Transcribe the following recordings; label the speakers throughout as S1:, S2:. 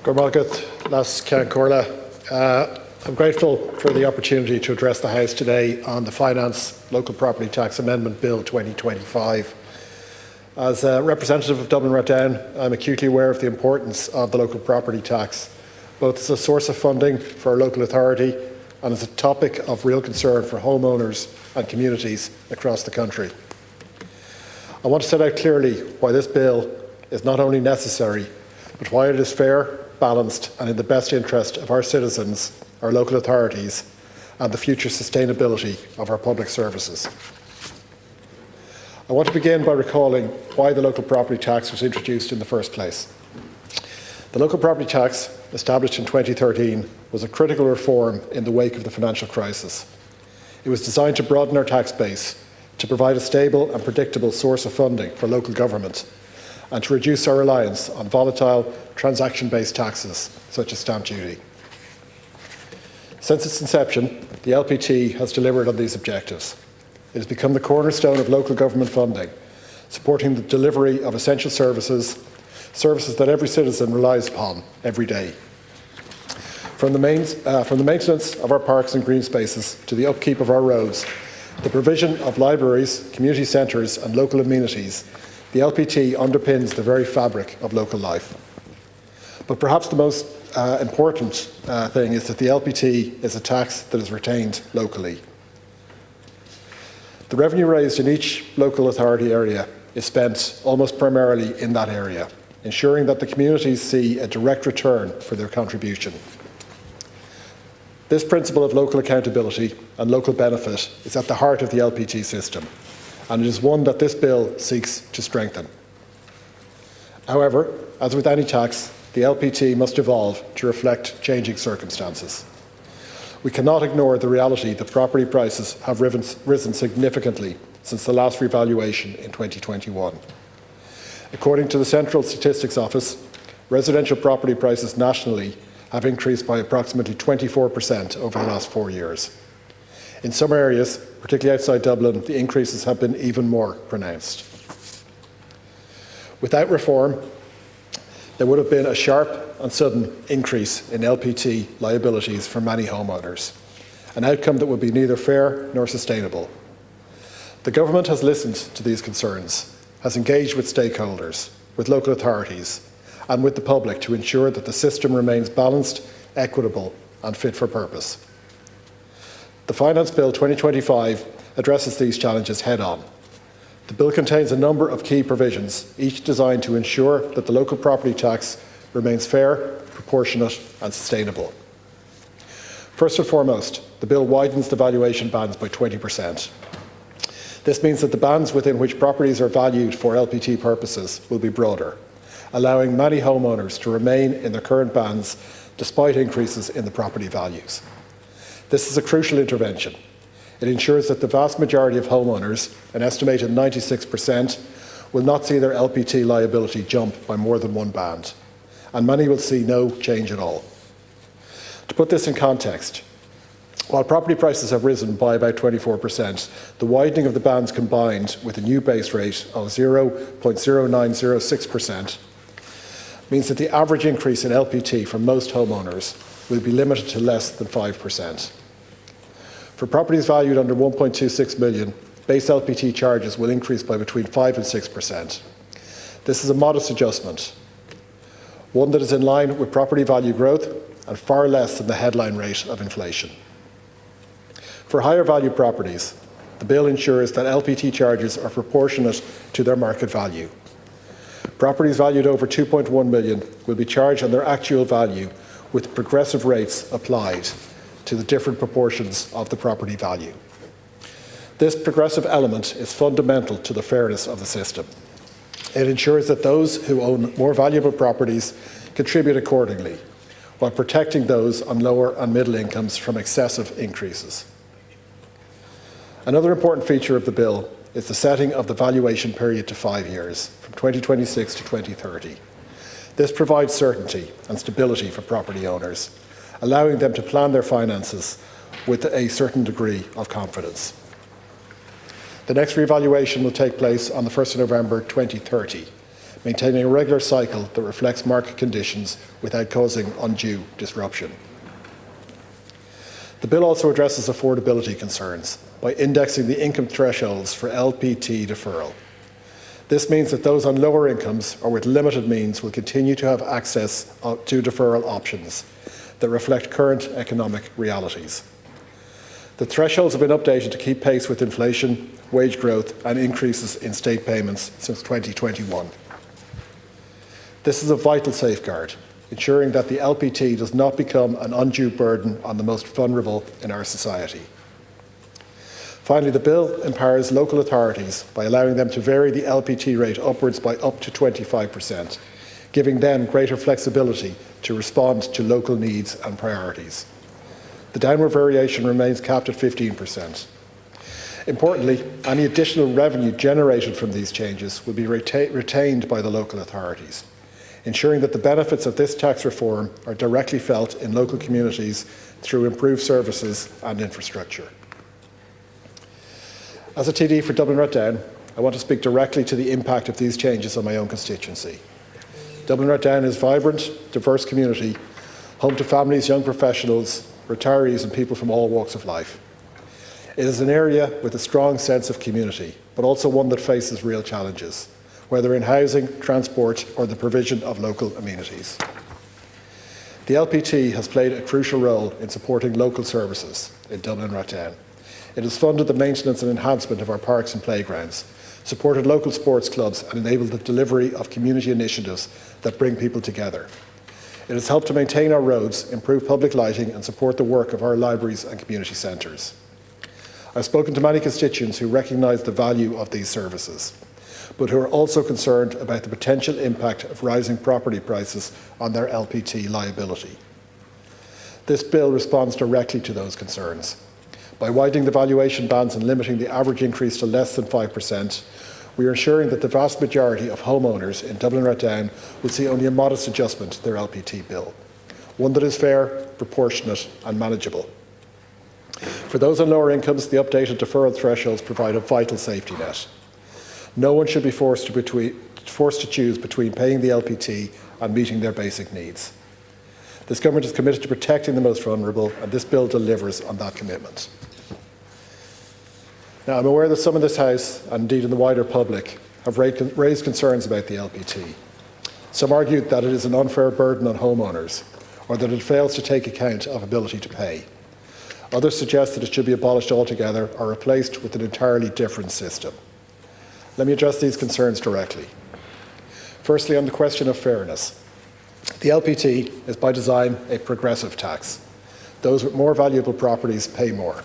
S1: I'm grateful for the opportunity to address the House today on the Finance Local Property Tax Amendment Bill 2025. As a representative of Dublin Rathdown, I'm acutely aware of the importance of the local property tax, both as a source of funding for our local authority and as a topic of real concern for homeowners and communities across the country. I want to set out clearly why this bill is not only necessary, but why it is fair, balanced and in the best interest of our citizens, our local authorities and the future sustainability of our public services. I want to begin by recalling why the local property tax was introduced in the first place. The local property tax, established in 2013, was a critical reform in the wake of the financial crisis. It was designed to broaden our tax base, to provide a stable and predictable source of funding for local government, and to reduce our reliance on volatile, transaction-based taxes, such as stamp duty. Since its inception, the LPT has delivered on these objectives. It has become the cornerstone of local government funding, supporting the delivery of essential services that every citizen relies upon every day. From the maintenance of our parks and green spaces to the upkeep of our roads, the provision of libraries, community centres and local amenities, the LPT underpins the very fabric of local life. But perhaps the most important thing is that the LPT is a tax that is retained locally. The revenue raised in each local authority area is spent almost primarily in that area, ensuring that the communities see a direct return for their contribution. This principle of local accountability and local benefit is at the heart of the LPT system, and it is one that this bill seeks to strengthen. However, as with any tax, the LPT must evolve to reflect changing circumstances. We cannot ignore the reality that property prices have risen significantly since the last revaluation in 2021. According to the Central Statistics Office, residential property prices nationally have increased by approximately 24% over the last 4 years. In some areas, particularly outside Dublin, the increases have been even more pronounced. Without reform, there would have been a sharp and sudden increase in LPT liabilities for many homeowners, an outcome that would be neither fair nor sustainable. The government has listened to these concerns, has engaged with stakeholders, with local authorities and with the public to ensure that the system remains balanced, equitable and fit for purpose. The Finance Bill 2025 addresses these challenges head-on. The bill contains a number of key provisions, each designed to ensure that the local property tax remains fair, proportionate and sustainable. First and foremost, the bill widens the valuation bands by 20%. This means that the bands within which properties are valued for LPT purposes will be broader, allowing many homeowners to remain in their current bands despite increases in the property values. This is a crucial intervention. It ensures that the vast majority of homeowners, an estimated 96%, will not see their LPT liability jump by more than one band, and many will see no change at all. To put this in context, while property prices have risen by about 24%, the widening of the bands combined with a new base rate of 0.0906% means that the average increase in LPT for most homeowners will be limited to less than 5%. For properties valued under 1.26 million, base LPT charges will increase by between 5 and 6%. This is a modest adjustment, one that is in line with property value growth and far less than the headline rate of inflation. For higher value properties, the bill ensures that LPT charges are proportionate to their market value. Properties valued over 2.1 million will be charged on their actual value with progressive rates applied to the different proportions of the property value. This progressive element is fundamental to the fairness of the system. It ensures that those who own more valuable properties contribute accordingly, while protecting those on lower and middle incomes from excessive increases. Another important feature of the bill is the setting of the valuation period to 5 years, from 2026 to 2030. This provides certainty and stability for property owners, allowing them to plan their finances with a certain degree of confidence. The next revaluation will take place on the 1st of November 2030, maintaining a regular cycle that reflects market conditions without causing undue disruption. The bill also addresses affordability concerns by indexing the income thresholds for LPT deferral. This means that those on lower incomes or with limited means will continue to have access to deferral options that reflect current economic realities. The thresholds have been updated to keep pace with inflation, wage growth and increases in state payments since 2021. This is a vital safeguard, ensuring that the LPT does not become an undue burden on the most vulnerable in our society. Finally, the bill empowers local authorities by allowing them to vary the LPT rate upwards by up to 25%, giving them greater flexibility to respond to local needs and priorities. The downward variation remains capped at 15%. Importantly, any additional revenue generated from these changes will be retained by the local authorities, ensuring that the benefits of this tax reform are directly felt in local communities through improved services and infrastructure. As a TD for Dublin Rathdown, I want to speak directly to the impact of these changes on my own constituency. Dublin Rathdown is a vibrant, diverse community, home to families, young professionals, retirees and people from all walks of life. It is an area with a strong sense of community, but also one that faces real challenges, whether in housing, transport or the provision of local amenities. The LPT has played a crucial role in supporting local services in Dublin Rathdown. It has funded the maintenance and enhancement of our parks and playgrounds, supported local sports clubs and enabled the delivery of community initiatives that bring people together. It has helped to maintain our roads, improve public lighting and support the work of our libraries and community centres. I've spoken to many constituents who recognise the value of these services, but who are also concerned about the potential impact of rising property prices on their LPT liability. This bill responds directly to those concerns. By widening the valuation bands and limiting the average increase to less than 5%, we are ensuring that the vast majority of homeowners in Dublin Rathdown will see only a modest adjustment to their LPT bill, one that is fair, proportionate and manageable. For those on lower incomes, the updated deferral thresholds provide a vital safety net. No one should be forced to choose between paying the LPT and meeting their basic needs. This government is committed to protecting the most vulnerable, and this bill delivers on that commitment. Now, I'm aware that some in this House, and indeed in the wider public, have raised concerns about the LPT. Some argue that it is an unfair burden on homeowners, or that it fails to take account of ability to pay. Others suggest that it should be abolished altogether or replaced with an entirely different system. Let me address these concerns directly. Firstly, on the question of fairness. The LPT is by design a progressive tax. Those with more valuable properties pay more,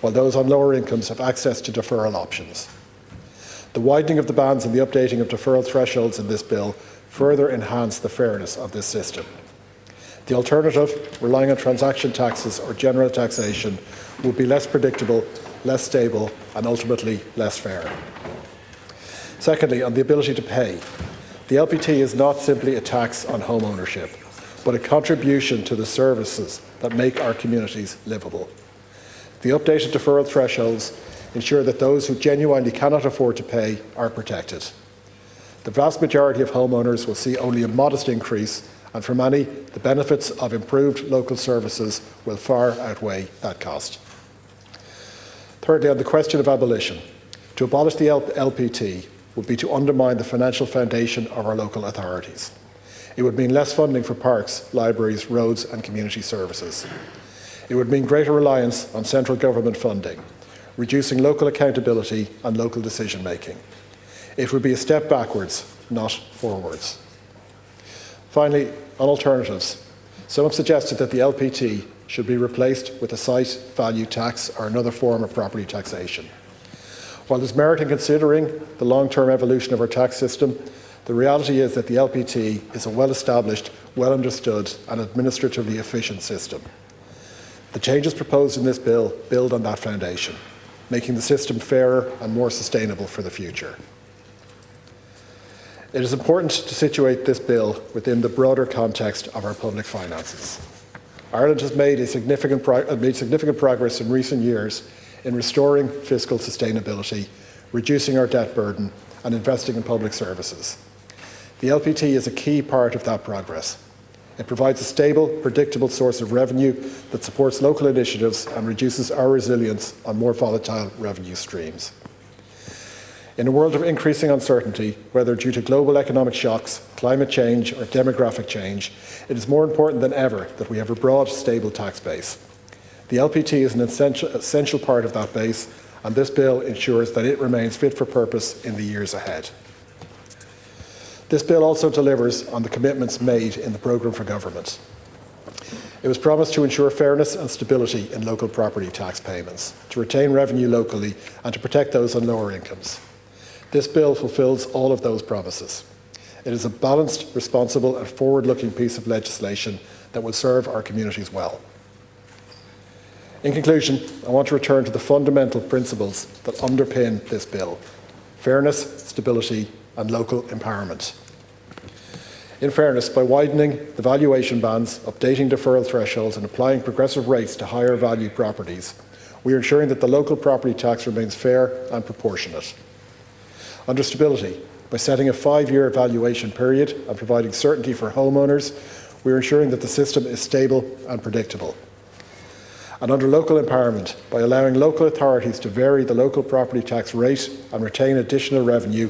S1: while those on lower incomes have access to deferral options. The widening of the bands and the updating of deferral thresholds in this bill further enhance the fairness of this system. The alternative, relying on transaction taxes or general taxation, would be less predictable, less stable and ultimately less fair. Secondly, on the ability to pay. The LPT is not simply a tax on home ownership, but a contribution to the services that make our communities livable. The updated deferral thresholds ensure that those who genuinely cannot afford to pay are protected. The vast majority of homeowners will see only a modest increase, and for many, the benefits of improved local services will far outweigh that cost. Thirdly, on the question of abolition. To abolish the LPT would be to undermine the financial foundation of our local authorities. It would mean less funding for parks, libraries, roads and community services. It would mean greater reliance on central government funding, reducing local accountability and local decision making. It would be a step backwards, not forwards. Finally, on alternatives. Some have suggested that the LPT should be replaced with a site value tax or another form of property taxation. While there's merit in considering the long-term evolution of our tax system, the reality is that the LPT is a well-established, well-understood and administratively efficient system. The changes proposed in this bill build on that foundation, making the system fairer and more sustainable for the future. It is important to situate this bill within the broader context of our public finances. Ireland has made significant progress in recent years in restoring fiscal sustainability, reducing our debt burden and investing in public services. The LPT is a key part of that progress. It provides a stable, predictable source of revenue that supports local initiatives and reduces our resilience on more volatile revenue streams. In a world of increasing uncertainty, whether due to global economic shocks, climate change or demographic change, it is more important than ever that we have a broad, stable tax base. The LPT is an essential part of that base, and this bill ensures that it remains fit for purpose in the years ahead. This bill also delivers on the commitments made in the programme for government. It was promised to ensure fairness and stability in local property tax payments, to retain revenue locally and to protect those on lower incomes. This bill fulfils all of those promises. It is a balanced, responsible and forward-looking piece of legislation that will serve our communities well. In conclusion, I want to return to the fundamental principles that underpin this bill: fairness, stability and local empowerment. In fairness, by widening the valuation bands, updating deferral thresholds and applying progressive rates to higher value properties, we are ensuring that the local property tax remains fair and proportionate. Under stability, by setting a 5-year evaluation period and providing certainty for homeowners, we are ensuring that the system is stable and predictable. And under local empowerment, by allowing local authorities to vary the local property tax rate and retain additional revenue,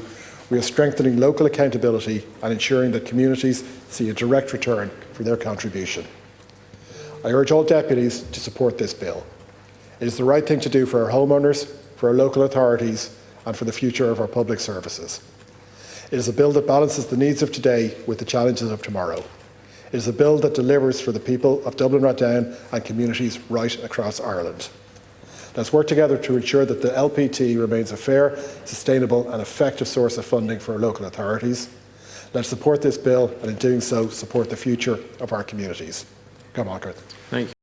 S1: we are strengthening local accountability and ensuring that communities see a direct return for their contribution. I urge all deputies to support this bill. It is the right thing to do for our homeowners, for our local authorities and for the future of our public services. It is a bill that balances the needs of today with the challenges of tomorrow. It is a bill that delivers for the people of Dublin Rathdown and communities right across Ireland. Let's work together to ensure that the LPT remains a fair, sustainable and effective source of funding for our local authorities. Let's support this bill and in doing so support the future of our communities. Come on, Kurt.
S2: Thank you.